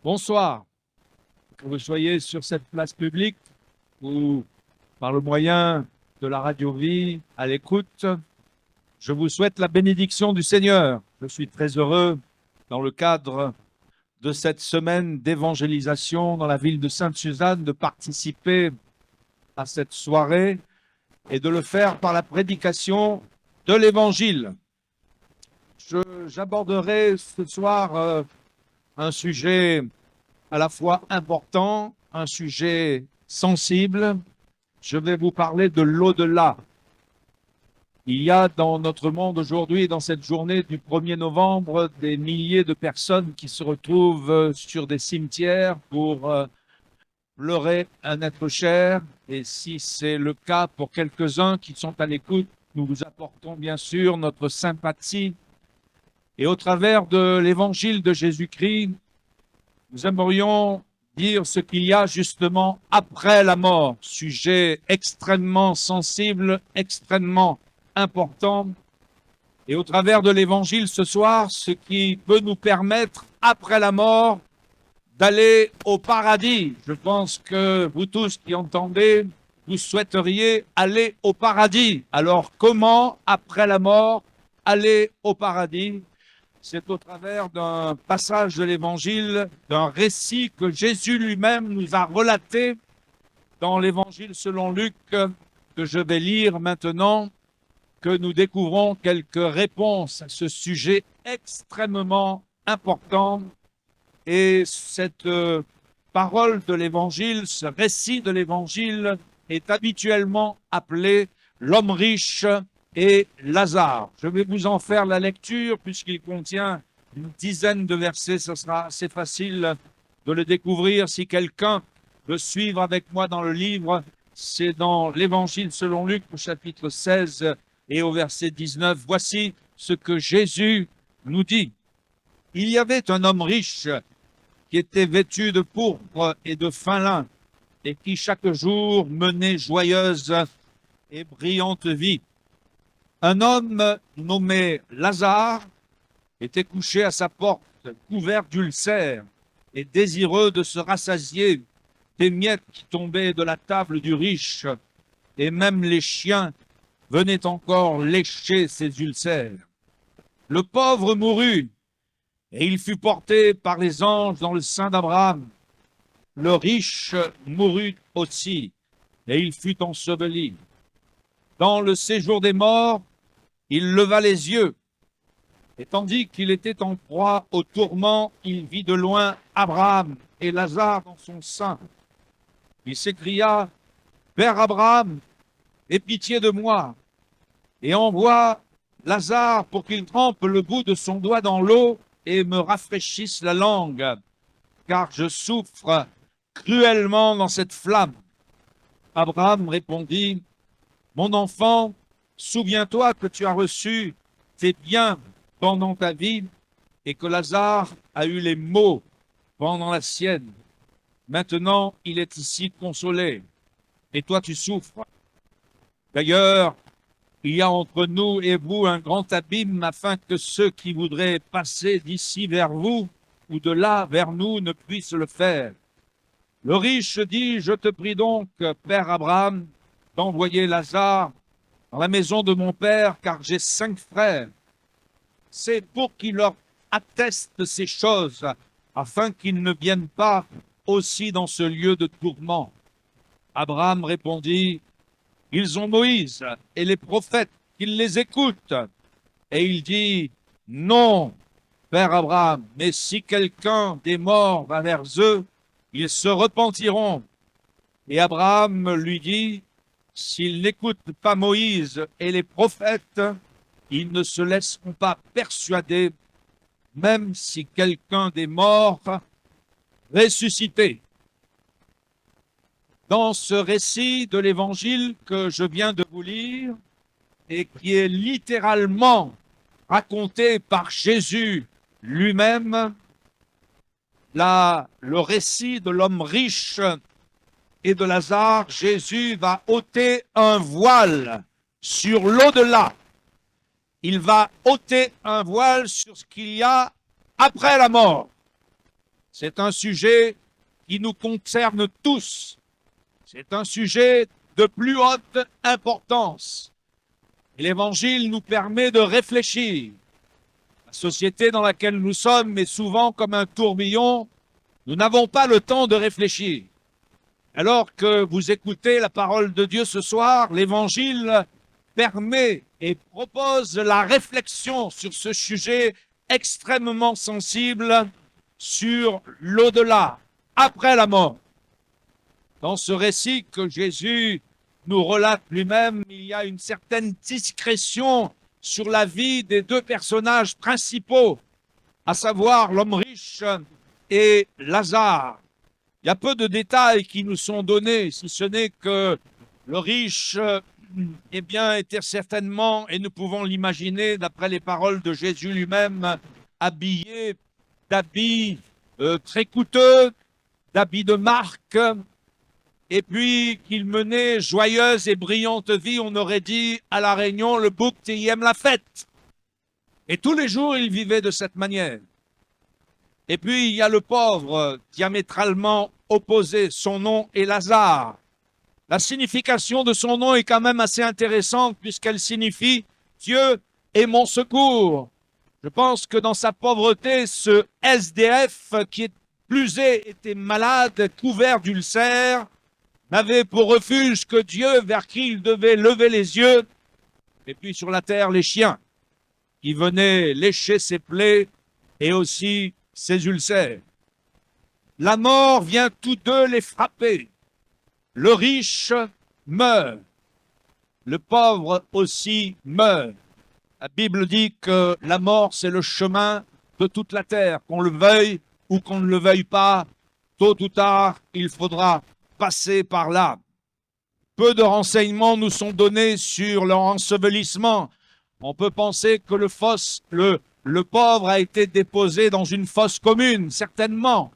Bonsoir, que vous soyez sur cette place publique ou par le moyen de la radio vie à l'écoute. Je vous souhaite la bénédiction du Seigneur. Je suis très heureux, dans le cadre de cette semaine d'évangélisation dans la ville de Sainte-Suzanne, de participer à cette soirée et de le faire par la prédication de l'Évangile. J'aborderai ce soir un sujet à la fois important, un sujet sensible. Je vais vous parler de l'au-delà. Il y a dans notre monde aujourd'hui, dans cette journée du 1er novembre, des milliers de personnes qui se retrouvent sur des cimetières pour pleurer un être cher. Et si c'est le cas pour quelques-uns qui sont à l'écoute, nous vous apportons bien sûr notre sympathie. Et au travers de l'évangile de Jésus-Christ, nous aimerions dire ce qu'il y a justement après la mort, sujet extrêmement sensible, extrêmement important. Et au travers de l'évangile ce soir, ce qui peut nous permettre, après la mort, d'aller au paradis. Je pense que vous tous qui entendez, vous souhaiteriez aller au paradis. Alors comment, après la mort, aller au paradis? C'est au travers d'un passage de l'Évangile, d'un récit que Jésus lui-même nous a relaté dans l'Évangile selon Luc, que je vais lire maintenant, que nous découvrons quelques réponses à ce sujet extrêmement important. Et cette parole de l'Évangile, ce récit de l'Évangile est habituellement appelé l'homme riche et Lazare. Je vais vous en faire la lecture puisqu'il contient une dizaine de versets. Ce sera assez facile de le découvrir. Si quelqu'un veut suivre avec moi dans le livre, c'est dans l'Évangile selon Luc, au chapitre 16 et au verset 19. Voici ce que Jésus nous dit. Il y avait un homme riche qui était vêtu de pourpre et de fin lin et qui chaque jour menait joyeuse et brillante vie. Un homme nommé Lazare était couché à sa porte, couvert d'ulcères et désireux de se rassasier des miettes qui tombaient de la table du riche, et même les chiens venaient encore lécher ses ulcères. Le pauvre mourut, et il fut porté par les anges dans le sein d'Abraham. Le riche mourut aussi, et il fut enseveli. Dans le séjour des morts, il leva les yeux, et tandis qu'il était en proie au tourment, il vit de loin Abraham et Lazare dans son sein. Il s'écria, « Père Abraham, aie pitié de moi, et envoie Lazare pour qu'il trempe le bout de son doigt dans l'eau et me rafraîchisse la langue, car je souffre cruellement dans cette flamme. » Abraham répondit, « Mon enfant, souviens-toi que tu as reçu tes biens pendant ta vie et que Lazare a eu les maux pendant la sienne. Maintenant, il est ici consolé et toi tu souffres. D'ailleurs, il y a entre nous et vous un grand abîme afin que ceux qui voudraient passer d'ici vers vous ou de là vers nous ne puissent le faire. Le riche dit, je te prie donc, Père Abraham, d'envoyer Lazare dans la maison de mon père, car j'ai 5 frères. C'est pour qu'il leur atteste ces choses, afin qu'ils ne viennent pas aussi dans ce lieu de tourment. Abraham répondit, ils ont Moïse et les prophètes, qu'ils les écoutent. Et il dit, non, Père Abraham, mais si quelqu'un des morts va vers eux, ils se repentiront. Et Abraham lui dit, s'ils n'écoutent pas Moïse et les prophètes, ils ne se laisseront pas persuader, même si quelqu'un des morts ressuscité. Dans ce récit de l'Évangile que je viens de vous lire, et qui est littéralement raconté par Jésus lui-même, le récit de l'homme riche et de Lazare, Jésus va ôter un voile sur l'au-delà. Il va ôter un voile sur ce qu'il y a après la mort. C'est un sujet qui nous concerne tous. C'est un sujet de plus haute importance. Et l'Évangile nous permet de réfléchir. La société dans laquelle nous sommes est souvent comme un tourbillon. Nous n'avons pas le temps de réfléchir. Alors que vous écoutez la parole de Dieu ce soir, l'Évangile permet et propose la réflexion sur ce sujet extrêmement sensible, sur l'au-delà, après la mort. Dans ce récit que Jésus nous relate lui-même, il y a une certaine discrétion sur la vie des deux personnages principaux, à savoir l'homme riche et Lazare. Il y a peu de détails qui nous sont donnés, si ce n'est que le riche était certainement, et nous pouvons l'imaginer d'après les paroles de Jésus lui-même, habillé d'habits très coûteux, d'habits de marque, et puis qu'il menait joyeuse et brillante vie, on aurait dit à La Réunion, le bouc qui aime la fête. Et tous les jours, il vivait de cette manière. Et puis, il y a le pauvre, diamétralement opposé, son nom est Lazare. La signification de son nom est quand même assez intéressante puisqu'elle signifie « Dieu est mon secours ». Je pense que dans sa pauvreté, ce SDF qui était malade, couvert d'ulcères, n'avait pour refuge que Dieu vers qui il devait lever les yeux, et puis sur la terre, les chiens qui venaient lécher ses plaies et aussi ses ulcères. La mort vient tous deux les frapper. Le riche meurt, le pauvre aussi meurt. La Bible dit que la mort, c'est le chemin de toute la terre, qu'on le veuille ou qu'on ne le veuille pas, tôt ou tard, il faudra passer par là. Peu de renseignements nous sont donnés sur leur ensevelissement. On peut penser que le pauvre a été déposé dans une fosse commune, certainement.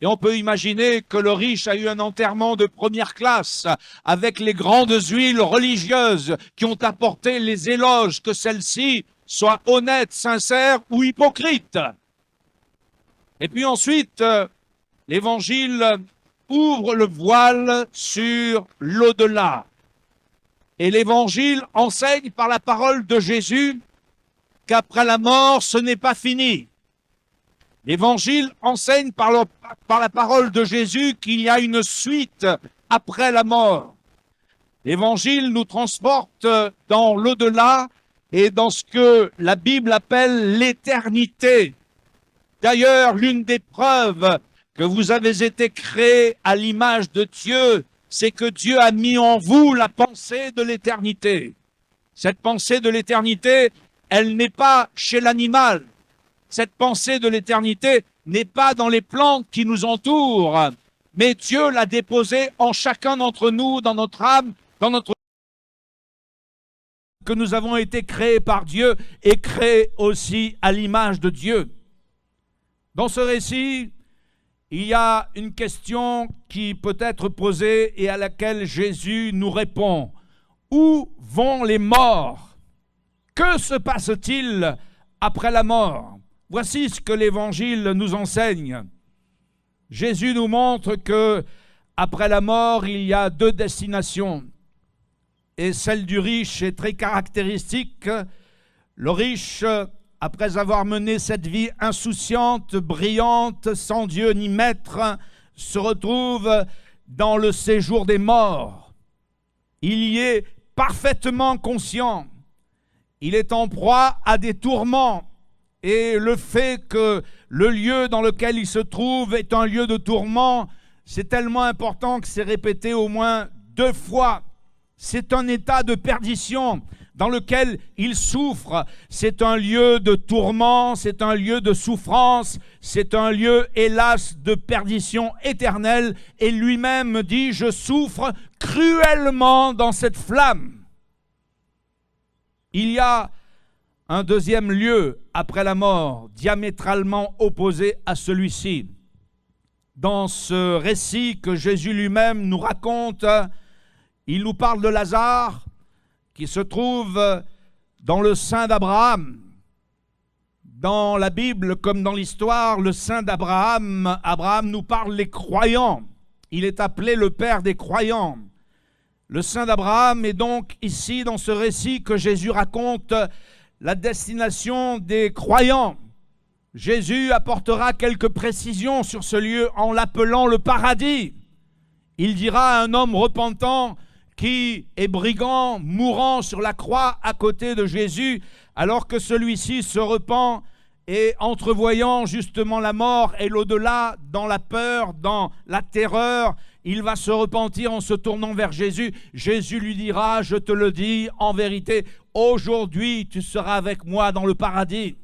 Et on peut imaginer que le riche a eu un enterrement de première classe, avec les grandes huiles religieuses qui ont apporté les éloges, que celles-ci soient honnêtes, sincères ou hypocrites. Et puis ensuite, l'Évangile ouvre le voile sur l'au-delà. Et l'Évangile enseigne par la parole de Jésus qu'après la mort, ce n'est pas fini. L'Évangile enseigne par la parole de Jésus qu'il y a une suite après la mort. L'Évangile nous transporte dans l'au-delà et dans ce que la Bible appelle l'éternité. D'ailleurs, l'une des preuves que vous avez été créés à l'image de Dieu, c'est que Dieu a mis en vous la pensée de l'éternité. Cette pensée de l'éternité, elle n'est pas chez l'animal. Cette pensée de l'éternité n'est pas dans les plantes qui nous entourent, mais Dieu l'a déposée en chacun d'entre nous, dans notre âme, dans notre que nous avons été créés par Dieu et créés aussi à l'image de Dieu. Dans ce récit, il y a une question qui peut être posée et à laquelle Jésus nous répond. Où vont les morts? Que se passe-t-il après la mort? Voici ce que l'Évangile nous enseigne. Jésus nous montre que après la mort, il y a deux destinations. Et celle du riche est très caractéristique. Le riche, après avoir mené cette vie insouciante, brillante, sans Dieu ni maître, se retrouve dans le séjour des morts. Il y est parfaitement conscient. Il est en proie à des tourments. Et le fait que le lieu dans lequel il se trouve est un lieu de tourment, c'est tellement important que c'est répété au moins 2 fois. C'est un état de perdition dans lequel il souffre. C'est un lieu de tourment, c'est un lieu de souffrance, c'est un lieu, hélas, de perdition éternelle. Et lui-même dit, je souffre cruellement dans cette flamme. Il y a un deuxième lieu après la mort, diamétralement opposé à celui-ci. Dans ce récit que Jésus lui-même nous raconte, il nous parle de Lazare qui se trouve dans le sein d'Abraham. Dans la Bible, comme dans l'histoire, le saint d'Abraham, Abraham nous parle des croyants. Il est appelé le père des croyants. Le saint d'Abraham est donc ici, dans ce récit que Jésus raconte, la destination des croyants. Jésus apportera quelques précisions sur ce lieu en l'appelant le paradis. Il dira à un homme repentant qui est brigand, mourant sur la croix à côté de Jésus, alors que celui-ci se repent et entrevoyant justement la mort et l'au-delà, dans la peur, dans la terreur, il va se repentir en se tournant vers Jésus. Jésus lui dira, je te le dis en vérité, aujourd'hui tu seras avec moi dans le paradis.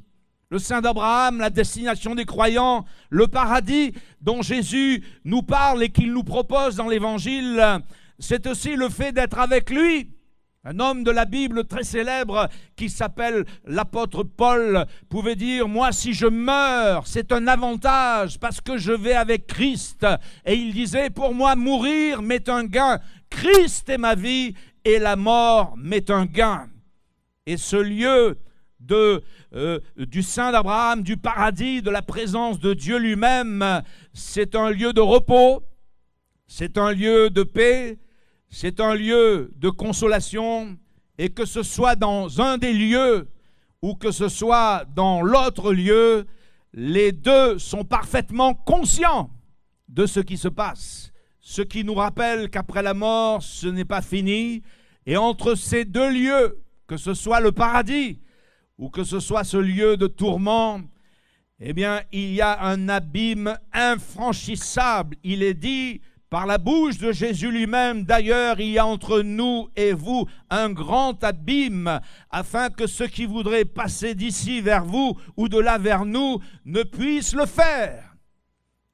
Le saint d'Abraham, la destination des croyants, le paradis dont Jésus nous parle et qu'il nous propose dans l'Évangile, c'est aussi le fait d'être avec lui. Un homme de la Bible très célèbre qui s'appelle l'apôtre Paul pouvait dire « Moi, si je meurs, c'est un avantage parce que je vais avec Christ. » Et il disait « Pour moi, mourir m'est un gain. Christ est ma vie et la mort m'est un gain. » Et ce lieu du sein d'Abraham, du paradis, de la présence de Dieu lui-même, c'est un lieu de repos, c'est un lieu de paix, c'est un lieu de consolation, et que ce soit dans un des lieux ou que ce soit dans l'autre lieu, les deux sont parfaitement conscients de ce qui se passe. Ce qui nous rappelle qu'après la mort, ce n'est pas fini. Et entre ces deux lieux, que ce soit le paradis ou que ce soit ce lieu de tourment, eh bien, il y a un abîme infranchissable. Il est dit par la bouche de Jésus lui-même, d'ailleurs, il y a entre nous et vous un grand abîme, afin que ceux qui voudraient passer d'ici vers vous ou de là vers nous ne puissent le faire.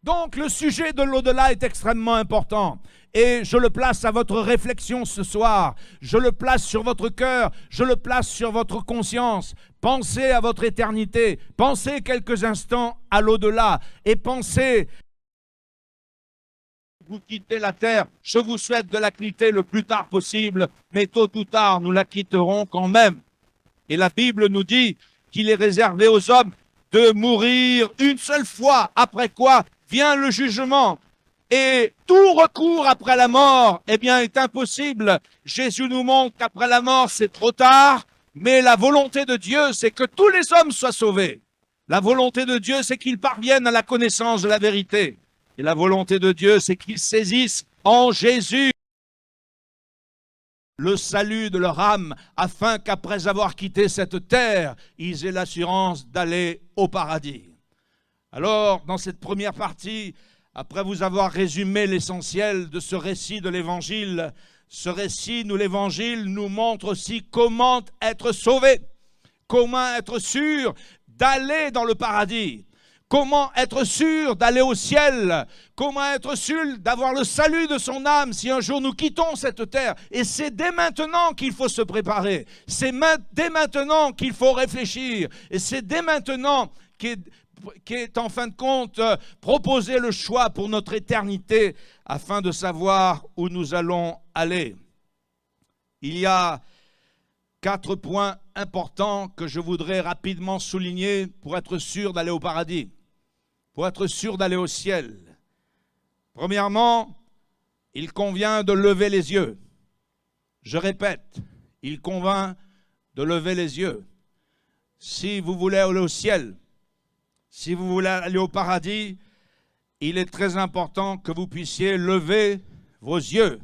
Donc, le sujet de l'au-delà est extrêmement important. Et je le place à votre réflexion ce soir. Je le place sur votre cœur. Je le place sur votre conscience. Pensez à votre éternité. Pensez quelques instants à l'au-delà. Et pensez... Vous quittez la terre, je vous souhaite de la quitter le plus tard possible, mais tôt ou tard, nous la quitterons quand même. Et la Bible nous dit qu'il est réservé aux hommes de mourir une seule fois, après quoi vient le jugement. Et tout recours après la mort, eh bien, est impossible. Jésus nous montre qu'après la mort, c'est trop tard, mais la volonté de Dieu, c'est que tous les hommes soient sauvés. La volonté de Dieu, c'est qu'ils parviennent à la connaissance de la vérité. Et la volonté de Dieu, c'est qu'ils saisissent en Jésus le salut de leur âme, afin qu'après avoir quitté cette terre, ils aient l'assurance d'aller au paradis. Alors, dans cette première partie, après vous avoir résumé l'essentiel de ce récit de l'Évangile, ce récit, l'Évangile, nous montre aussi comment être sauvé, comment être sûr d'aller dans le paradis. Comment être sûr d'aller au ciel? Comment être sûr d'avoir le salut de son âme si un jour nous quittons cette terre? Et c'est dès maintenant qu'il faut se préparer. C'est dès maintenant qu'il faut réfléchir. Et c'est dès maintenant qu'est en fin de compte proposé le choix pour notre éternité afin de savoir où nous allons aller. Il y a 4 points importants que je voudrais rapidement souligner pour être sûr d'aller au paradis, pour être sûr d'aller au ciel. Premièrement, il convient de lever les yeux. Je répète, il convient de lever les yeux. Si vous voulez aller au ciel, si vous voulez aller au paradis, il est très important que vous puissiez lever vos yeux.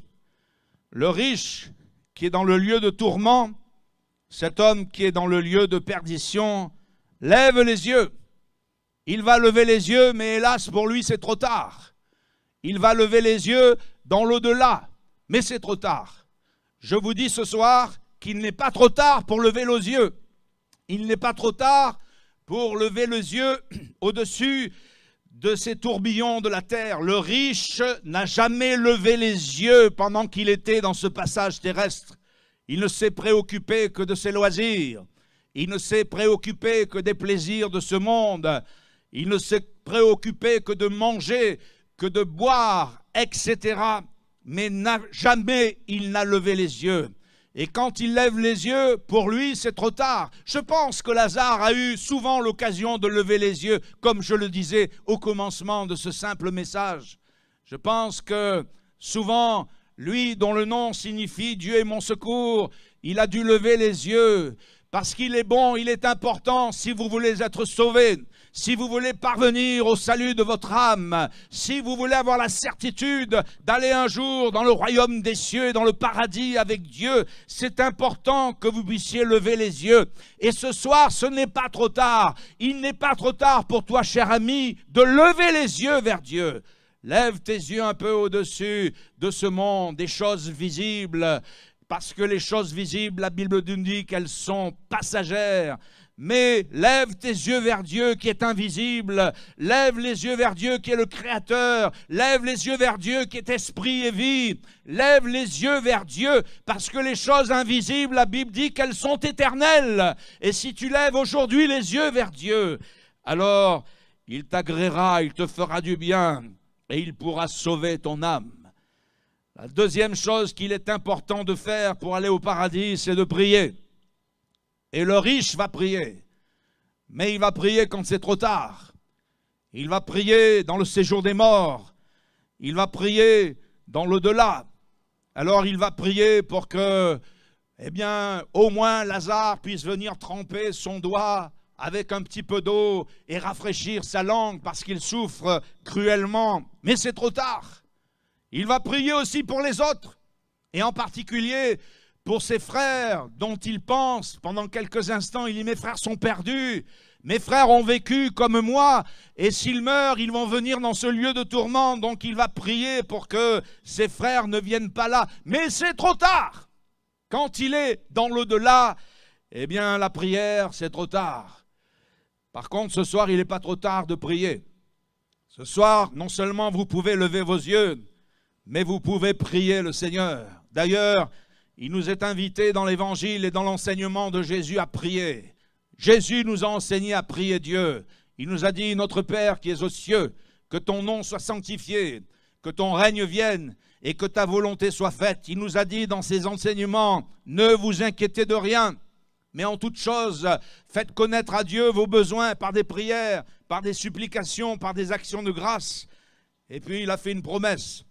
Le riche qui est dans le lieu de tourment, cet homme qui est dans le lieu de perdition, lève les yeux. Il va lever les yeux, mais hélas, pour lui, c'est trop tard. Il va lever les yeux dans l'au-delà, mais c'est trop tard. Je vous dis ce soir qu'il n'est pas trop tard pour lever les yeux. Il n'est pas trop tard pour lever les yeux au-dessus de ces tourbillons de la terre. Le riche n'a jamais levé les yeux pendant qu'il était dans ce passage terrestre. Il ne s'est préoccupé que de ses loisirs. Il ne s'est préoccupé que des plaisirs de ce monde. Il ne s'est préoccupé que de manger, que de boire, etc. Mais jamais il n'a levé les yeux. Et quand il lève les yeux, pour lui, c'est trop tard. Je pense que Lazare a eu souvent l'occasion de lever les yeux, comme je le disais au commencement de ce simple message. Je pense que souvent, lui dont le nom signifie « Dieu est mon secours », il a dû lever les yeux parce qu'il est bon, il est important si vous voulez être sauvés. Si vous voulez parvenir au salut de votre âme, si vous voulez avoir la certitude d'aller un jour dans le royaume des cieux et dans le paradis avec Dieu, c'est important que vous puissiez lever les yeux. Et ce soir, ce n'est pas trop tard. Il n'est pas trop tard pour toi, cher ami, de lever les yeux vers Dieu. Lève tes yeux un peu au-dessus de ce monde, des choses visibles, parce que les choses visibles, la Bible nous dit qu'elles sont passagères. Mais lève tes yeux vers Dieu qui est invisible, lève les yeux vers Dieu qui est le Créateur, lève les yeux vers Dieu qui est esprit et vie, lève les yeux vers Dieu parce que les choses invisibles, la Bible dit qu'elles sont éternelles. Et si tu lèves aujourd'hui les yeux vers Dieu, alors il t'agréera, il te fera du bien et il pourra sauver ton âme. La deuxième chose qu'il est important de faire pour aller au paradis, c'est de prier. Et le riche va prier, mais il va prier quand c'est trop tard. Il va prier dans le séjour des morts. Il va prier dans l'au-delà. Alors il va prier pour que, au moins Lazare puisse venir tremper son doigt avec un petit peu d'eau et rafraîchir sa langue parce qu'il souffre cruellement. Mais c'est trop tard. Il va prier aussi pour les autres, et en particulier pour ses frères dont il pense, pendant quelques instants, il dit « Mes frères sont perdus, mes frères ont vécu comme moi, et s'ils meurent, ils vont venir dans ce lieu de tourment. » Donc il va prier pour que ses frères ne viennent pas là. Mais c'est trop tard. Quand il est dans l'au-delà, la prière, c'est trop tard. Par contre, ce soir, il n'est pas trop tard de prier. Ce soir, non seulement vous pouvez lever vos yeux, mais vous pouvez prier le Seigneur. D'ailleurs, il nous est invité dans l'Évangile et dans l'enseignement de Jésus à prier. Jésus nous a enseigné à prier Dieu. Il nous a dit, notre Père qui es aux cieux, que ton nom soit sanctifié, que ton règne vienne et que ta volonté soit faite. Il nous a dit dans ses enseignements, ne vous inquiétez de rien, mais en toute chose, faites connaître à Dieu vos besoins par des prières, par des supplications, par des actions de grâce. Et puis il a fait une promesse.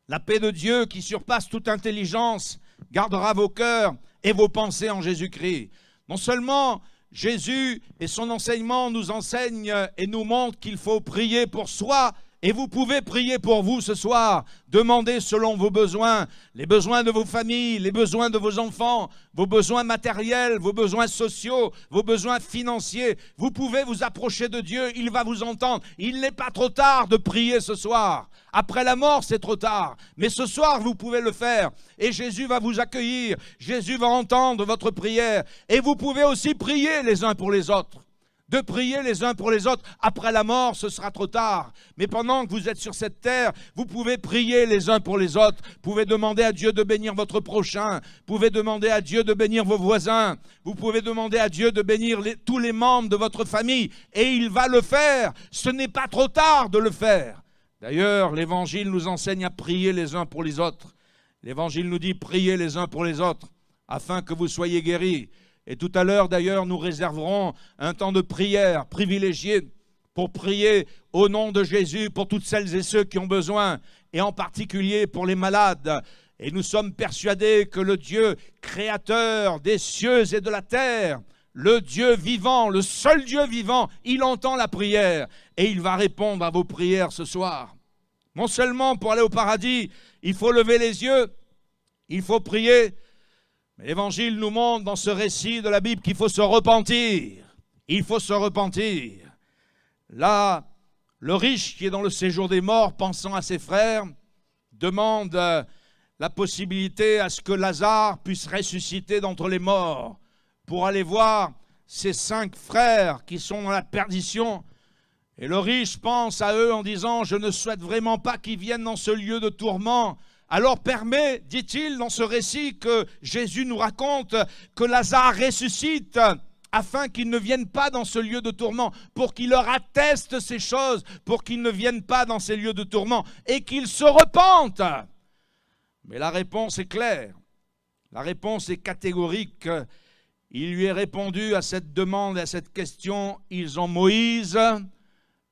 La paix de Dieu qui surpasse toute intelligence gardera vos cœurs et vos pensées en Jésus-Christ. Non seulement Jésus et son enseignement nous enseignent et nous montrent qu'il faut prier pour soi, et vous pouvez prier pour vous ce soir, demandez selon vos besoins, les besoins de vos familles, les besoins de vos enfants, vos besoins matériels, vos besoins sociaux, vos besoins financiers. Vous pouvez vous approcher de Dieu, il va vous entendre. Il n'est pas trop tard de prier ce soir. Après la mort, c'est trop tard. Mais ce soir, vous pouvez le faire. Et Jésus va vous accueillir. Jésus va entendre votre prière. Et vous pouvez aussi prier les uns pour les autres. De prier les uns pour les autres. Après la mort, ce sera trop tard. Mais pendant que vous êtes sur cette terre, vous pouvez prier les uns pour les autres. Vous pouvez demander à Dieu de bénir votre prochain. Vous pouvez demander à Dieu de bénir vos voisins. Vous pouvez demander à Dieu de bénir tous les membres de votre famille. Et il va le faire. Ce n'est pas trop tard de le faire. D'ailleurs, l'Évangile nous enseigne à prier les uns pour les autres. L'Évangile nous dit priez les uns pour les autres afin que vous soyez guéris. Et tout à l'heure, d'ailleurs, nous réserverons un temps de prière privilégié pour prier au nom de Jésus pour toutes celles et ceux qui ont besoin, et en particulier pour les malades. Et nous sommes persuadés que le Dieu créateur des cieux et de la terre, le Dieu vivant, le seul Dieu vivant, il entend la prière et il va répondre à vos prières ce soir. Non seulement pour aller au paradis, il faut lever les yeux, il faut prier, mais l'Évangile nous montre dans ce récit de la Bible qu'il faut se repentir. Il faut se repentir. Là, le riche qui est dans le séjour des morts, pensant à ses frères, demande la possibilité à ce que Lazare puisse ressusciter d'entre les morts pour aller voir ses 5 frères qui sont dans la perdition. Et le riche pense à eux en disant « Je ne souhaite vraiment pas qu'ils viennent dans ce lieu de tourment. » Alors permet, dit-il dans ce récit que Jésus nous raconte, que Lazare ressuscite afin qu'ils ne viennent pas dans ce lieu de tourment, pour qu'il leur atteste ces choses, pour qu'ils ne viennent pas dans ces lieux de tourment et qu'ils se repentent. Mais la réponse est claire. La réponse est catégorique. Il lui est répondu à cette demande, à cette question. Ils ont Moïse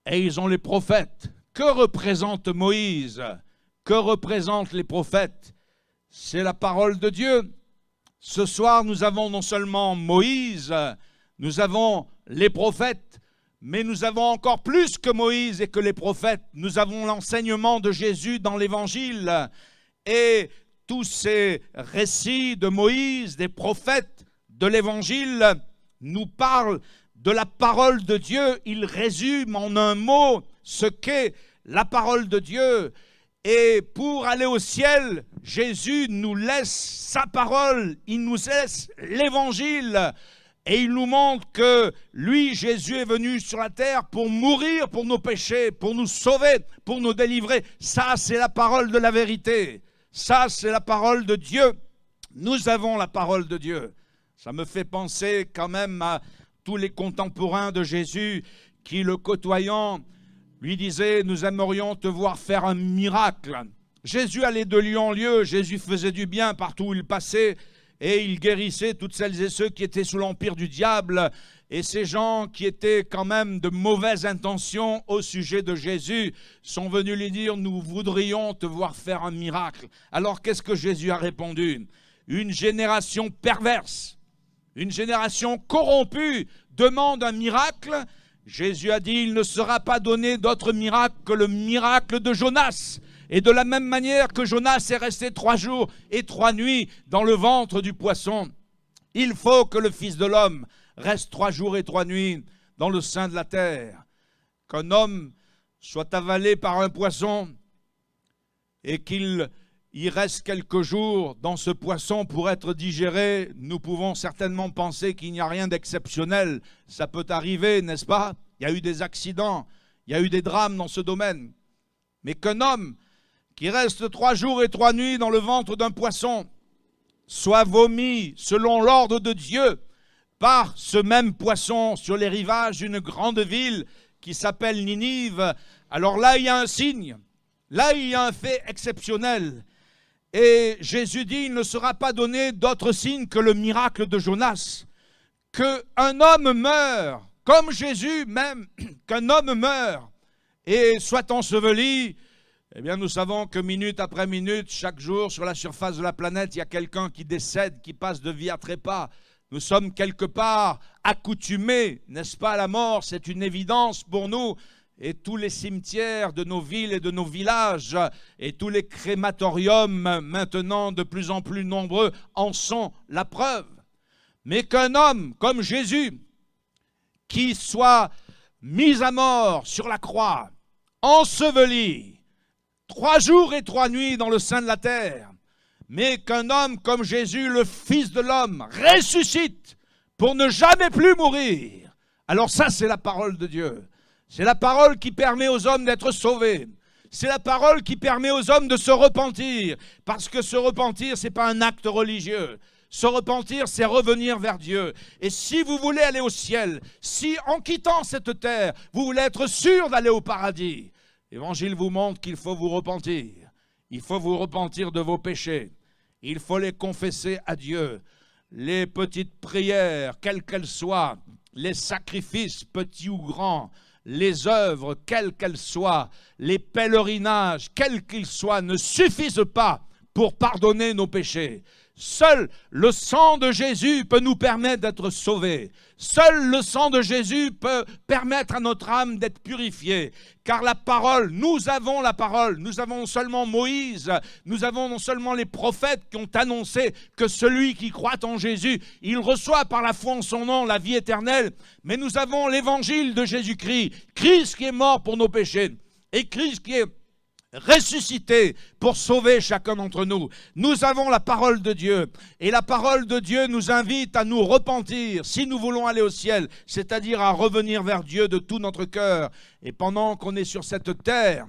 et ils ont les prophètes. Que représente Moïse? Que représentent les prophètes? C'est la parole de Dieu. Ce soir, nous avons non seulement Moïse, nous avons les prophètes, mais nous avons encore plus que Moïse et que les prophètes. Nous avons l'enseignement de Jésus dans l'Évangile. Et tous ces récits de Moïse, des prophètes, de l'Évangile, nous parlent de la parole de Dieu. Ils résument en un mot ce qu'est la parole de Dieu. Et pour aller au ciel, Jésus nous laisse sa parole, il nous laisse l'Évangile. Et il nous montre que lui, Jésus, est venu sur la terre pour mourir pour nos péchés, pour nous sauver, pour nous délivrer. Ça, c'est la parole de la vérité. Ça, c'est la parole de Dieu. Nous avons la parole de Dieu. Ça me fait penser quand même à tous les contemporains de Jésus qui, le côtoyant, lui disaient « Nous aimerions te voir faire un miracle ». Jésus allait de lieu en lieu, Jésus faisait du bien partout où il passait et il guérissait toutes celles et ceux qui étaient sous l'empire du diable. Et ces gens qui étaient quand même de mauvaises intentions au sujet de Jésus sont venus lui dire « Nous voudrions te voir faire un miracle ». Alors qu'est-ce que Jésus a répondu? Une génération perverse, une génération corrompue demande un miracle. Jésus a dit, il ne sera pas donné d'autre miracle que le miracle de Jonas. Et de la même manière que Jonas est resté 3 jours et 3 nuits dans le ventre du poisson, il faut que le Fils de l'homme reste 3 jours et 3 nuits dans le sein de la terre. Qu'un homme soit avalé par un poisson et qu'il y reste quelques jours dans ce poisson pour être digéré, nous pouvons certainement penser qu'il n'y a rien d'exceptionnel. Ça peut arriver, n'est-ce pas? Il y a eu des accidents, il y a eu des drames dans ce domaine. Mais qu'un homme qui reste 3 jours et 3 nuits dans le ventre d'un poisson soit vomi selon l'ordre de Dieu par ce même poisson sur les rivages d'une grande ville qui s'appelle Ninive, alors là il y a un signe, là il y a un fait exceptionnel. Et Jésus dit, il ne sera pas donné d'autre signe que le miracle de Jonas, qu'un homme meure, comme Jésus même, qu'un homme meure et soit enseveli. Eh bien, nous savons que minute après minute, chaque jour, sur la surface de la planète, il y a quelqu'un qui décède, qui passe de vie à trépas. Nous sommes quelque part accoutumés, n'est-ce pas, à la mort, c'est une évidence pour nous. Et tous les cimetières de nos villes et de nos villages et tous les crématoriums, maintenant de plus en plus nombreux, en sont la preuve. Mais qu'un homme comme Jésus, qui soit mis à mort sur la croix, enseveli, 3 jours et 3 nuits dans le sein de la terre, mais qu'un homme comme Jésus, le Fils de l'homme, ressuscite pour ne jamais plus mourir. Alors ça, c'est la parole de Dieu. C'est la parole qui permet aux hommes d'être sauvés. C'est la parole qui permet aux hommes de se repentir. Parce que se repentir, ce n'est pas un acte religieux. Se repentir, c'est revenir vers Dieu. Et si vous voulez aller au ciel, si en quittant cette terre, vous voulez être sûr d'aller au paradis, l'Évangile vous montre qu'il faut vous repentir. Il faut vous repentir de vos péchés. Il faut les confesser à Dieu. Les petites prières, quelles qu'elles soient, les sacrifices, petits ou grands, les œuvres, quelles qu'elles soient, les pèlerinages, quels qu'ils soient, ne suffisent pas pour pardonner nos péchés. Seul le sang de Jésus peut nous permettre d'être sauvés. Seul le sang de Jésus peut permettre à notre âme d'être purifiée. Car la parole, nous avons la parole. Nous avons non seulement Moïse, nous avons non seulement les prophètes qui ont annoncé que celui qui croit en Jésus, il reçoit par la foi en son nom la vie éternelle. Mais nous avons l'évangile de Jésus-Christ. Christ qui est mort pour nos péchés. Et Christ qui est ressuscité pour sauver chacun d'entre nous. Nous avons la parole de Dieu et la parole de Dieu nous invite à nous repentir si nous voulons aller au ciel, c'est-à-dire à revenir vers Dieu de tout notre cœur. Et pendant qu'on est sur cette terre,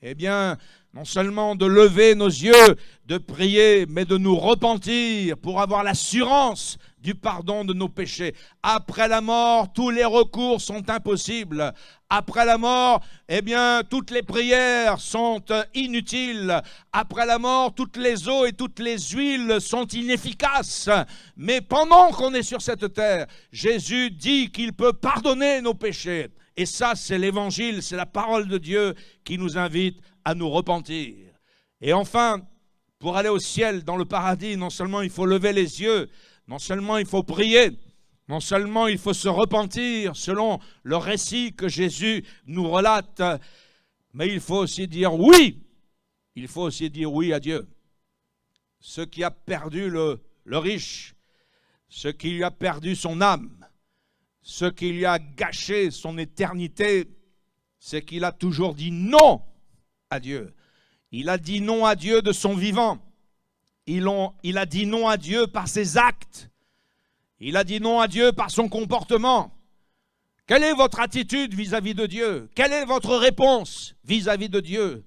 eh bien, non seulement de lever nos yeux, de prier, mais de nous repentir pour avoir l'assurance du pardon de nos péchés. Après la mort, tous les recours sont impossibles. Après la mort, eh bien, toutes les prières sont inutiles. Après la mort, toutes les eaux et toutes les huiles sont inefficaces. Mais pendant qu'on est sur cette terre, Jésus dit qu'il peut pardonner nos péchés. Et ça, c'est l'évangile, c'est la parole de Dieu qui nous invite à nous repentir. Et enfin, pour aller au ciel, dans le paradis, non seulement il faut lever les yeux, non seulement il faut prier, non seulement il faut se repentir selon le récit que Jésus nous relate, mais il faut aussi dire oui. Il faut aussi dire oui à Dieu. Ce qui a perdu le riche, ce qui lui a perdu son âme, ce qui lui a gâché son éternité, c'est qu'il a toujours dit non à Dieu. Il a dit non à Dieu de son vivant. Il a dit non à Dieu par ses actes. Il a dit non à Dieu par son comportement. Quelle est votre attitude vis-à-vis de Dieu? Quelle est votre réponse vis-à-vis de Dieu?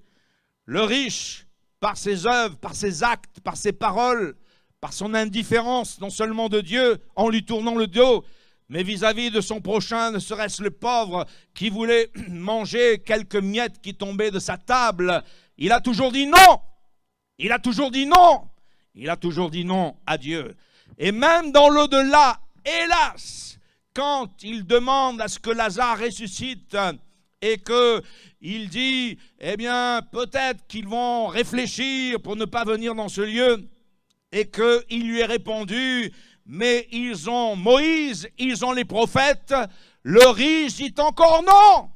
Le riche, par ses œuvres, par ses actes, par ses paroles, par son indifférence, non seulement de Dieu, en lui tournant le dos, mais vis-à-vis de son prochain, ne serait-ce le pauvre qui voulait manger quelques miettes qui tombaient de sa table, il a toujours dit non. Il a toujours dit non. Il a toujours dit non à Dieu. Et même dans l'au-delà, hélas, quand il demande à ce que Lazare ressuscite et qu'il dit, eh bien, peut-être qu'ils vont réfléchir pour ne pas venir dans ce lieu, et qu'il lui est répondu, mais ils ont Moïse, ils ont les prophètes, le riche dit encore non.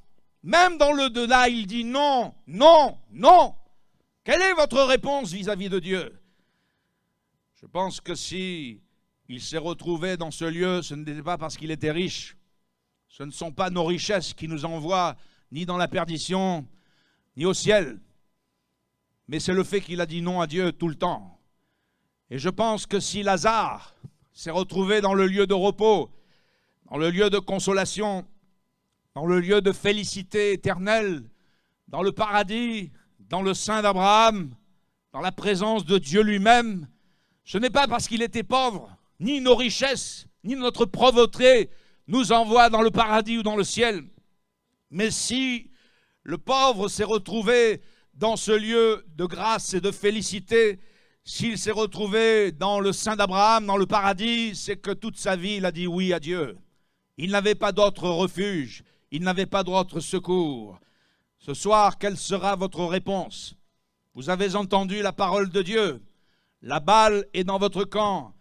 Même dans l'au-delà, il dit non, non, non. Quelle est votre réponse vis-à-vis de Dieu? Je pense que si il s'est retrouvé dans ce lieu, ce n'était pas parce qu'il était riche. Ce ne sont pas nos richesses qui nous envoient ni dans la perdition, ni au ciel. Mais c'est le fait qu'il a dit non à Dieu tout le temps. Et je pense que si Lazare s'est retrouvé dans le lieu de repos, dans le lieu de consolation, dans le lieu de félicité éternelle, dans le paradis, dans le sein d'Abraham, dans la présence de Dieu lui-même, ce n'est pas parce qu'il était pauvre, ni nos richesses, ni notre pauvreté nous envoient dans le paradis ou dans le ciel. Mais si le pauvre s'est retrouvé dans ce lieu de grâce et de félicité, s'il s'est retrouvé dans le sein d'Abraham, dans le paradis, c'est que toute sa vie, il a dit oui à Dieu. Il n'avait pas d'autre refuge, il n'avait pas d'autre secours. Ce soir, quelle sera votre réponse? Vous avez entendu la parole de Dieu. La balle est dans votre camp.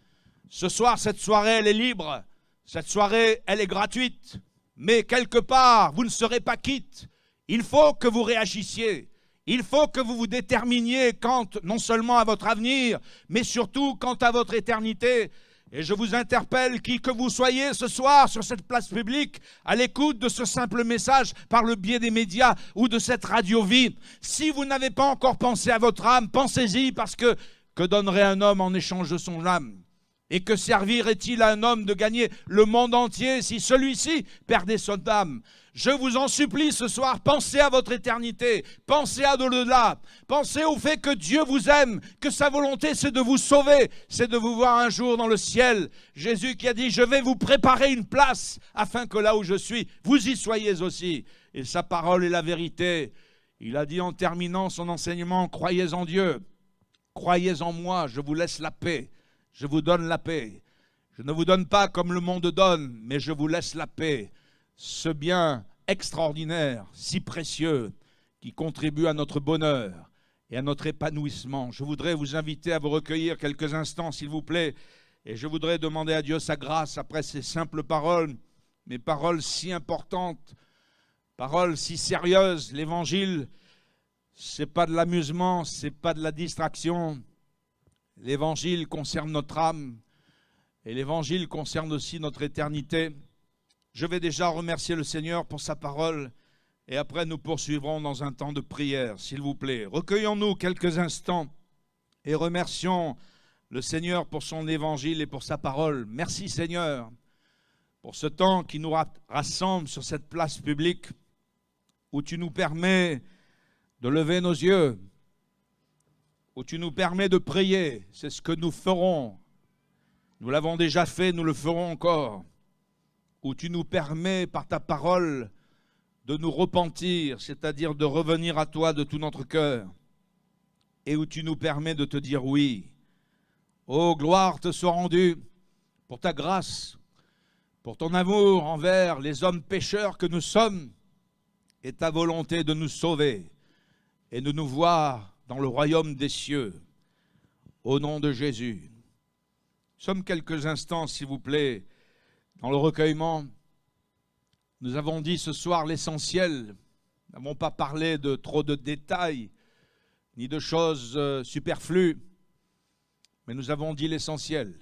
Ce soir, cette soirée, elle est libre. Cette soirée, elle est gratuite. Mais quelque part, vous ne serez pas quitte. Il faut que vous réagissiez. Il faut que vous vous déterminiez quant non seulement à votre avenir, mais surtout quant à votre éternité. Et je vous interpelle, qui que vous soyez ce soir sur cette place publique, à l'écoute de ce simple message par le biais des médias ou de cette radio-vie, si vous n'avez pas encore pensé à votre âme, pensez-y, parce que donnerait un homme en échange de son âme? Et que servirait-il à un homme de gagner le monde entier si celui-ci perdait son âme? Je vous en supplie ce soir, pensez à votre éternité, pensez à l'au-delà, pensez au fait que Dieu vous aime, que sa volonté c'est de vous sauver, c'est de vous voir un jour dans le ciel. Jésus qui a dit, je vais vous préparer une place afin que là où je suis, vous y soyez aussi. Et sa parole est la vérité. Il a dit en terminant son enseignement, croyez en Dieu, croyez en moi, je vous laisse la paix, je vous donne la paix. Je ne vous donne pas comme le monde donne, mais je vous laisse la paix. Ce bien extraordinaire, si précieux, qui contribue à notre bonheur et à notre épanouissement. Je voudrais vous inviter à vous recueillir quelques instants, s'il vous plaît, et je voudrais demander à Dieu sa grâce après ces simples paroles, mais paroles si importantes, paroles si sérieuses. L'évangile, c'est pas de l'amusement, c'est pas de la distraction. L'évangile concerne notre âme et l'évangile concerne aussi notre éternité. Je vais déjà remercier le Seigneur pour sa parole et après nous poursuivrons dans un temps de prière, s'il vous plaît. Recueillons-nous quelques instants et remercions le Seigneur pour son évangile et pour sa parole. Merci Seigneur pour ce temps qui nous rassemble sur cette place publique où tu nous permets de lever nos yeux, où tu nous permets de prier. C'est ce que nous ferons Nous l'avons déjà fait, nous le ferons encore. Où tu nous permets par ta parole de nous repentir, c'est-à-dire de revenir à toi de tout notre cœur. Et où tu nous permets de te dire oui. Oh, gloire te soit rendue pour ta grâce, pour ton amour envers les hommes pécheurs que nous sommes, et ta volonté de nous sauver et de nous voir dans le royaume des cieux. Au nom de Jésus. Nous sommes quelques instants, s'il vous plaît, dans le recueillement. Nous avons dit ce soir l'essentiel. Nous n'avons pas parlé de trop de détails, ni de choses superflues, mais nous avons dit l'essentiel.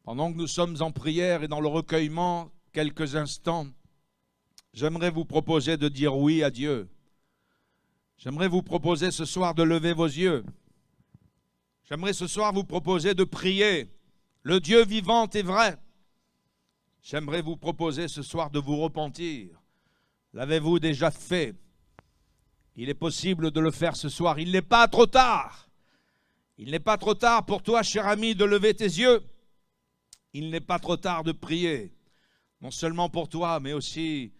Pendant que nous sommes en prière et dans le recueillement, quelques instants, j'aimerais vous proposer de dire oui à Dieu. J'aimerais vous proposer ce soir de lever vos yeux. J'aimerais ce soir vous proposer de prier le Dieu vivant et vrai. J'aimerais vous proposer ce soir de vous repentir. L'avez-vous déjà fait? Il est possible de le faire ce soir. Il n'est pas trop tard. Il n'est pas trop tard pour toi, cher ami, de lever tes yeux. Il n'est pas trop tard de prier. Non seulement pour toi, mais aussi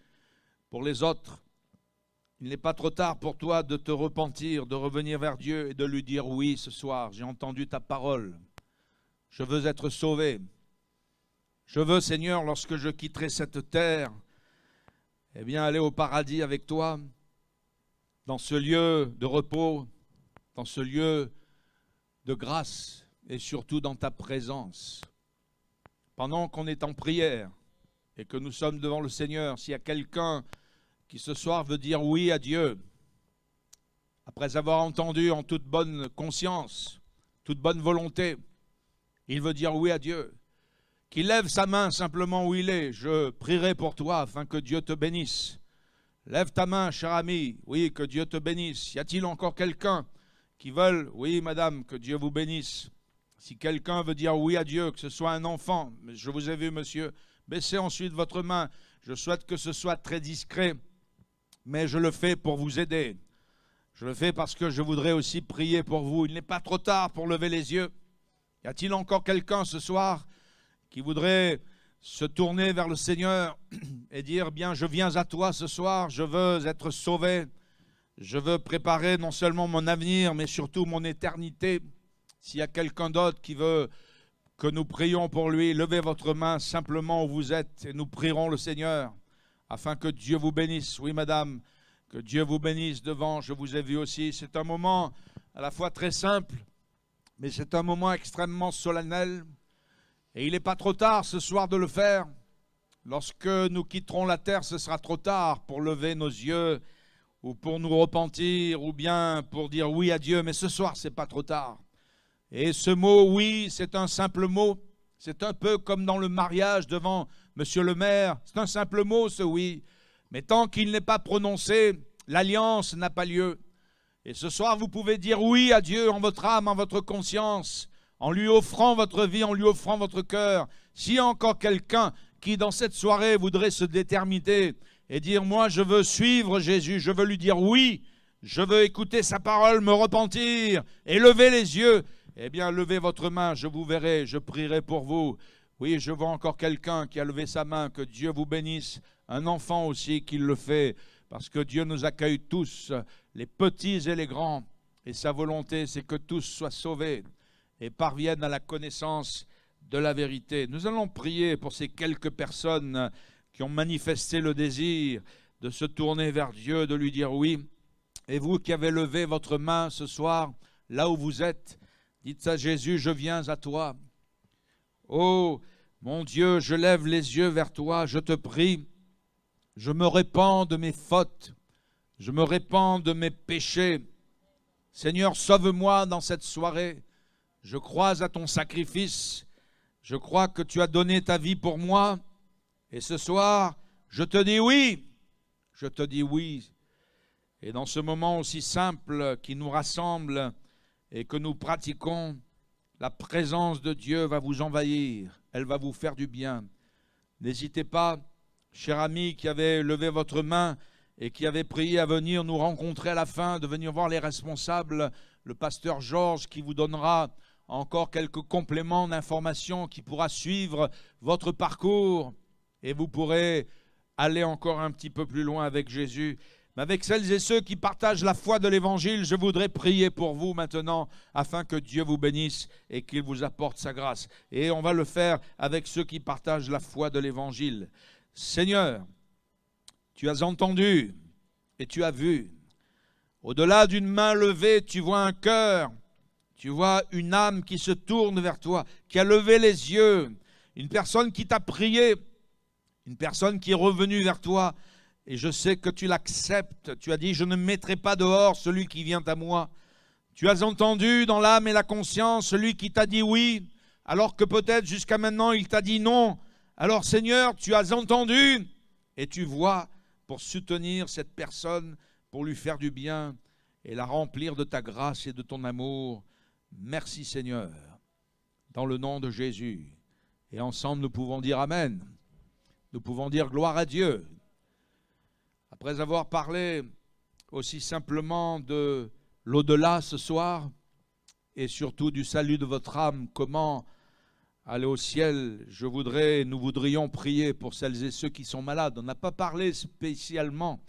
pour les autres. Il n'est pas trop tard pour toi de te repentir, de revenir vers Dieu et de lui dire oui ce soir. J'ai entendu ta parole. Je veux être sauvé. Je veux, Seigneur, lorsque je quitterai cette terre, eh bien, aller au paradis avec toi, dans ce lieu de repos, dans ce lieu de grâce et surtout dans ta présence. Pendant qu'on est en prière et que nous sommes devant le Seigneur, s'il y a quelqu'un qui ce soir veut dire oui à Dieu, après avoir entendu en toute bonne conscience, toute bonne volonté, il veut dire oui à Dieu, qu'il lève sa main simplement où il est. Je prierai pour toi afin que Dieu te bénisse. Lève ta main, cher ami, oui, que Dieu te bénisse. Y a-t-il encore quelqu'un qui veut, oui, madame, que Dieu vous bénisse? Si quelqu'un veut dire oui à Dieu, que ce soit un enfant, je vous ai vu, monsieur, baissez ensuite votre main. Je souhaite que ce soit très discret, mais je le fais pour vous aider. Je le fais parce que je voudrais aussi prier pour vous. Il n'est pas trop tard pour lever les yeux. Y a-t-il encore quelqu'un ce soir qui voudrait se tourner vers le Seigneur et dire, bien, je viens à toi ce soir, je veux être sauvé, je veux préparer non seulement mon avenir, mais surtout mon éternité. S'il y a quelqu'un d'autre qui veut que nous prions pour lui, levez votre main simplement où vous êtes et nous prierons le Seigneur afin que Dieu vous bénisse. Oui, madame, que Dieu vous bénisse devant, je vous ai vu aussi. C'est un moment à la fois très simple, mais c'est un moment extrêmement solennel. Et il n'est pas trop tard ce soir de le faire. Lorsque nous quitterons la terre, ce sera trop tard pour lever nos yeux ou pour nous repentir ou bien pour dire oui à Dieu. Mais ce soir, ce n'est pas trop tard. Et ce mot oui, c'est un simple mot. C'est un peu comme dans le mariage devant monsieur le maire. C'est un simple mot, ce oui. Mais tant qu'il n'est pas prononcé, l'alliance n'a pas lieu. Et ce soir, vous pouvez dire oui à Dieu en votre âme, en votre conscience, en lui offrant votre vie, en lui offrant votre cœur. S'il y a encore quelqu'un qui, dans cette soirée, voudrait se déterminer et dire, moi, je veux suivre Jésus, je veux lui dire oui, je veux écouter sa parole, me repentir et lever les yeux, eh bien, levez votre main, je vous verrai, je prierai pour vous. Oui, je vois encore quelqu'un qui a levé sa main, que Dieu vous bénisse. Un enfant aussi qui le fait, parce que Dieu nous accueille tous, les petits et les grands. Et sa volonté, c'est que tous soient sauvés et parviennent à la connaissance de la vérité. Nous allons prier pour ces quelques personnes qui ont manifesté le désir de se tourner vers Dieu, de lui dire oui. Et vous qui avez levé votre main ce soir, là où vous êtes, dites à Jésus, je viens à toi. Oh, mon Dieu, je lève les yeux vers toi, je te prie. Je me répands de mes fautes, je me répands de mes péchés. Seigneur, sauve-moi dans cette soirée. Je crois à ton sacrifice. Je crois que tu as donné ta vie pour moi. Et ce soir, je te dis oui. Je te dis oui. Et dans ce moment aussi simple qui nous rassemble et que nous pratiquons, la présence de Dieu va vous envahir. Elle va vous faire du bien. N'hésitez pas, cher ami qui avait levé votre main et qui avait prié à venir nous rencontrer à la fin, de venir voir les responsables, le pasteur Georges qui vous donnera encore quelques compléments d'informations qui pourra suivre votre parcours et vous pourrez aller encore un petit peu plus loin avec Jésus. Mais avec celles et ceux qui partagent la foi de l'Évangile, je voudrais prier pour vous maintenant afin que Dieu vous bénisse et qu'il vous apporte sa grâce. Et on va le faire avec ceux qui partagent la foi de l'Évangile. Seigneur, tu as entendu et tu as vu. Au-delà d'une main levée, tu vois un cœur, tu vois une âme qui se tourne vers toi, qui a levé les yeux, une personne qui t'a prié, une personne qui est revenue vers toi. Et je sais que tu l'acceptes. Tu as dit, je ne mettrai pas dehors celui qui vient à moi. Tu as entendu dans l'âme et la conscience celui qui t'a dit oui, alors que peut-être jusqu'à maintenant il t'a dit non. Alors Seigneur, tu as entendu et tu vois pour soutenir cette personne, pour lui faire du bien et la remplir de ta grâce et de ton amour. Merci Seigneur, dans le nom de Jésus. Et ensemble nous pouvons dire Amen. Nous pouvons dire gloire à Dieu. Après avoir parlé aussi simplement de l'au-delà ce soir et surtout du salut de votre âme, comment aller au ciel, nous voudrions prier pour celles et ceux qui sont malades. On n'a pas parlé spécialement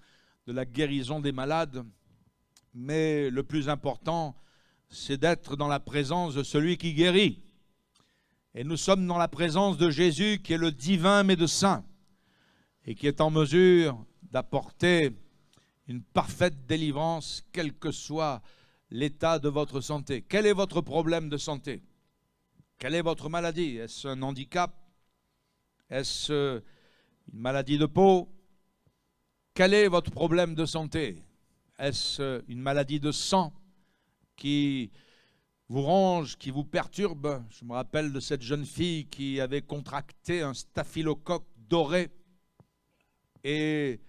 de la guérison des malades, mais le plus important, c'est d'être dans la présence de celui qui guérit. Et nous sommes dans la présence de Jésus qui est le divin médecin et qui est en mesure d'apporter une parfaite délivrance, quel que soit l'état de votre santé. Quel est votre problème de santé? Quelle est votre maladie? Est-ce un handicap? Est-ce une maladie de peau? Quel est votre problème de santé? Est-ce une maladie de sang qui vous ronge, qui vous perturbe? Je me rappelle de cette jeune fille qui avait contracté un staphylocoque doré et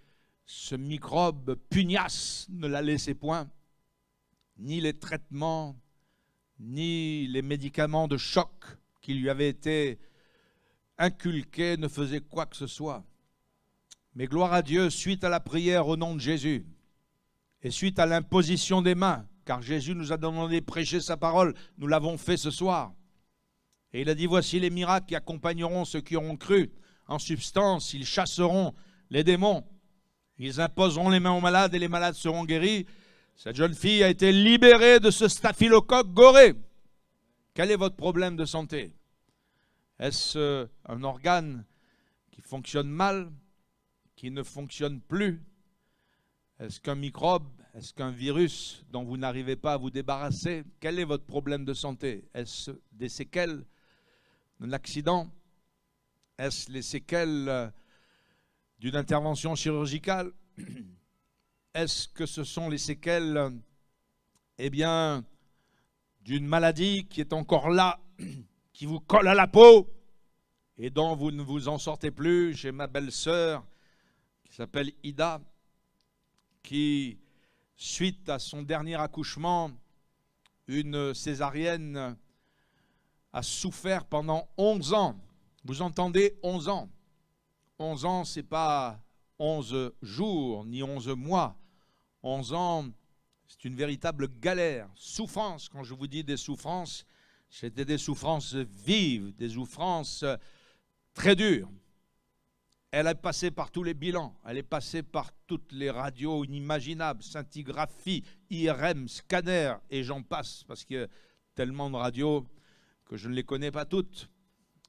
ce microbe pugnace ne la laissait point. Ni les traitements, ni les médicaments de choc qui lui avaient été inculqués ne faisaient quoi que ce soit. Mais gloire à Dieu, suite à la prière au nom de Jésus et suite à l'imposition des mains, car Jésus nous a demandé de prêcher sa parole, nous l'avons fait ce soir. Et il a dit, voici les miracles qui accompagneront ceux qui auront cru. En substance, ils chasseront les démons. Ils imposeront les mains aux malades et les malades seront guéris. Cette jeune fille a été libérée de ce staphylocoque doré. Quel est votre problème de santé? Est-ce un organe qui fonctionne mal, qui ne fonctionne plus? Est-ce qu'un microbe, est-ce qu'un virus dont vous n'arrivez pas à vous débarrasser? Quel est votre problème de santé? Est-ce des séquelles d'un accident? Est-ce les séquelles d'une intervention chirurgicale? Est-ce que ce sont les séquelles, d'une maladie qui est encore là, qui vous colle à la peau et dont vous ne vous en sortez plus? J'ai ma belle-sœur qui s'appelle Ida, qui, suite à son dernier accouchement, une césarienne, a souffert pendant 11 ans. Vous entendez, 11 ans. 11 ans, ce n'est pas 11 jours, ni 11 mois. 11 ans, c'est une véritable galère. Souffrance, quand je vous dis des souffrances, c'était des souffrances vives, des souffrances très dures. Elle est passée par tous les bilans, elle est passée par toutes les radios inimaginables, scintigraphie, IRM, scanner, et j'en passe, parce qu'il y a tellement de radios que je ne les connais pas toutes.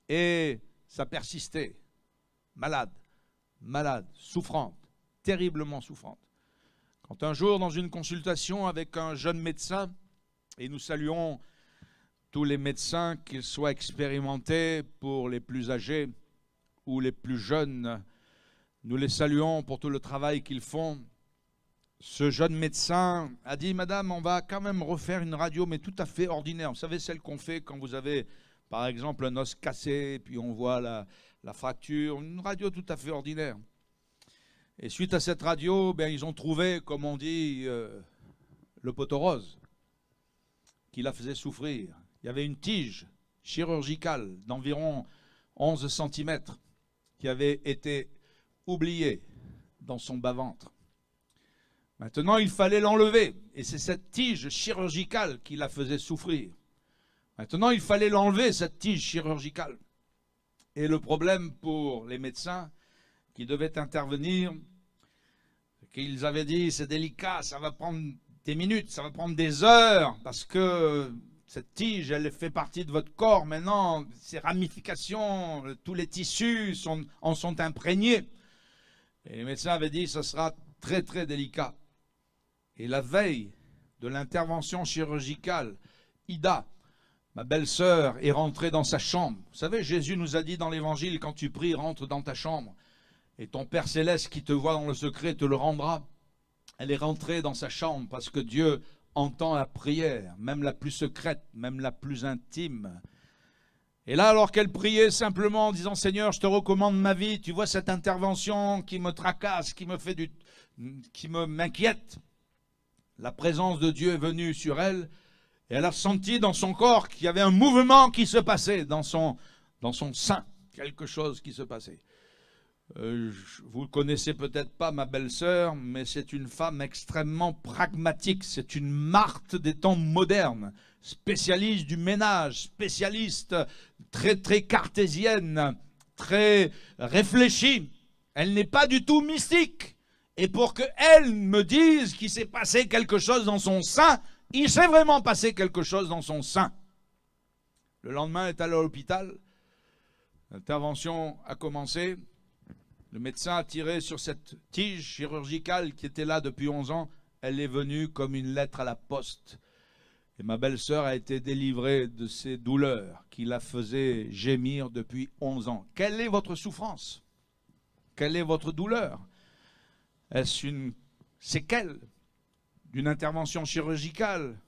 Et ça persistait. Malade, souffrante, terriblement souffrante. Quand un jour, dans une consultation avec un jeune médecin, et nous saluons tous les médecins, qu'ils soient expérimentés pour les plus âgés ou les plus jeunes, nous les saluons pour tout le travail qu'ils font. Ce jeune médecin a dit, madame, on va quand même refaire une radio, mais tout à fait ordinaire. Vous savez, celle qu'on fait quand vous avez, par exemple, un os cassé, puis on voit la fracture, une radio tout à fait ordinaire. Et suite à cette radio, ils ont trouvé, comme on dit, le poteau rose, qui la faisait souffrir. Il y avait une tige chirurgicale d'environ 11 cm qui avait été oubliée dans son bas-ventre. Maintenant, il fallait l'enlever. Et c'est cette tige chirurgicale qui la faisait souffrir. Maintenant, il fallait l'enlever, cette tige chirurgicale. Et le problème pour les médecins qui devaient intervenir, qu'ils avaient dit, c'est délicat, ça va prendre des minutes, ça va prendre des heures, parce que cette tige, elle fait partie de votre corps. Maintenant, ses ramifications, tous les tissus en sont imprégnés. Et les médecins avaient dit, ce sera très très délicat. Et la veille de l'intervention chirurgicale, Ida, ma belle-sœur, est rentrée dans sa chambre. Vous savez, Jésus nous a dit dans l'évangile, quand tu pries, rentre dans ta chambre. Et ton Père Céleste qui te voit dans le secret te le rendra. Elle est rentrée dans sa chambre parce que Dieu entend la prière, même la plus secrète, même la plus intime. Et là, alors qu'elle priait simplement en disant « Seigneur, je te recommande ma vie, tu vois cette intervention qui me tracasse, qui m'inquiète. » La présence de Dieu est venue sur elle et elle a senti dans son corps qu'il y avait un mouvement qui se passait dans son sein, quelque chose qui se passait. Vous ne connaissez peut-être pas ma belle-sœur, mais c'est une femme extrêmement pragmatique. C'est une Marthe des temps modernes, spécialiste du ménage, spécialiste très très cartésienne, très réfléchie. Elle n'est pas du tout mystique. Et pour qu'elle me dise qu'il s'est passé quelque chose dans son sein, il s'est vraiment passé quelque chose dans son sein. Le lendemain, elle est allée à l'hôpital. L'intervention a commencé. Le médecin a tiré sur cette tige chirurgicale qui était là depuis 11 ans. Elle est venue comme une lettre à la poste. Et ma belle-sœur a été délivrée de ces douleurs qui la faisaient gémir depuis 11 ans. Quelle est votre souffrance? Quelle est votre douleur? Est-ce une séquelle d'une intervention chirurgicale,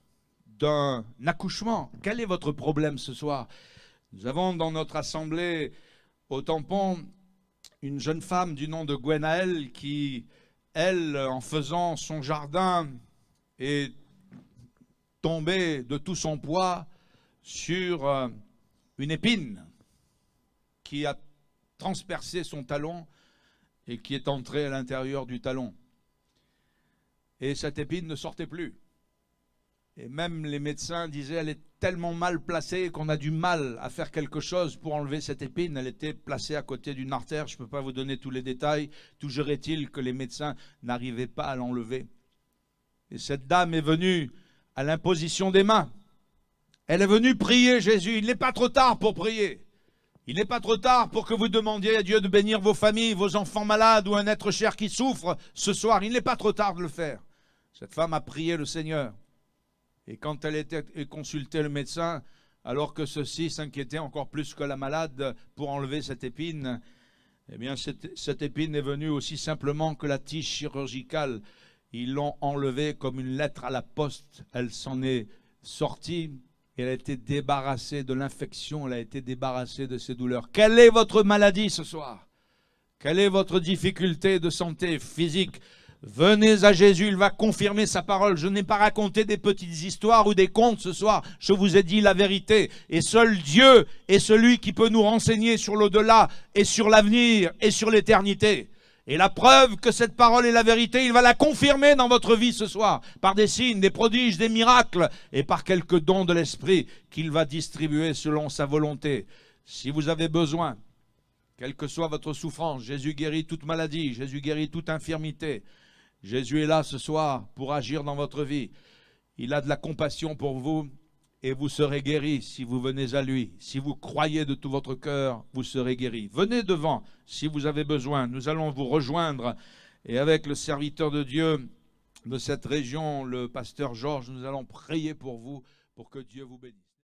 d'un accouchement? Quel est votre problème ce soir? Nous avons dans notre assemblée au tampon une jeune femme du nom de Gwenaëlle qui, elle, en faisant son jardin, est tombée de tout son poids sur une épine qui a transpercé son talon et qui est entrée à l'intérieur du talon. Et cette épine ne sortait plus. Et même les médecins disaient elle est tellement mal placée qu'on a du mal à faire quelque chose pour enlever cette épine. Elle était placée à côté d'une artère. Je ne peux pas vous donner tous les détails. Toujours est-il que les médecins n'arrivaient pas à l'enlever. Et cette dame est venue à l'imposition des mains. Elle est venue prier Jésus. Il n'est pas trop tard pour prier. Il n'est pas trop tard pour que vous demandiez à Dieu de bénir vos familles, vos enfants malades ou un être cher qui souffre ce soir. Il n'est pas trop tard de le faire. Cette femme a prié le Seigneur. Et quand elle était consulté le médecin, alors que ceux-ci s'inquiétaient encore plus que la malade pour enlever cette épine, eh bien cette épine est venue aussi simplement que la tige chirurgicale. Ils l'ont enlevée comme une lettre à la poste. Elle s'en est sortie. Elle a été débarrassée de l'infection. Elle a été débarrassée de ses douleurs. Quelle est votre maladie ce soir? Quelle est votre difficulté de santé physique? Venez à Jésus, il va confirmer sa parole. Je n'ai pas raconté des petites histoires ou des contes ce soir. Je vous ai dit la vérité. Et seul Dieu est celui qui peut nous renseigner sur l'au-delà et sur l'avenir et sur l'éternité. Et la preuve que cette parole est la vérité, il va la confirmer dans votre vie ce soir, par des signes, des prodiges, des miracles et par quelques dons de l'Esprit qu'il va distribuer selon sa volonté. Si vous avez besoin, quelle que soit votre souffrance, Jésus guérit toute maladie, Jésus guérit toute infirmité. Jésus est là ce soir pour agir dans votre vie. Il a de la compassion pour vous et vous serez guéris si vous venez à lui. Si vous croyez de tout votre cœur, vous serez guéris. Venez devant si vous avez besoin. Nous allons vous rejoindre et avec le serviteur de Dieu de cette région, le pasteur Georges, nous allons prier pour vous pour que Dieu vous bénisse.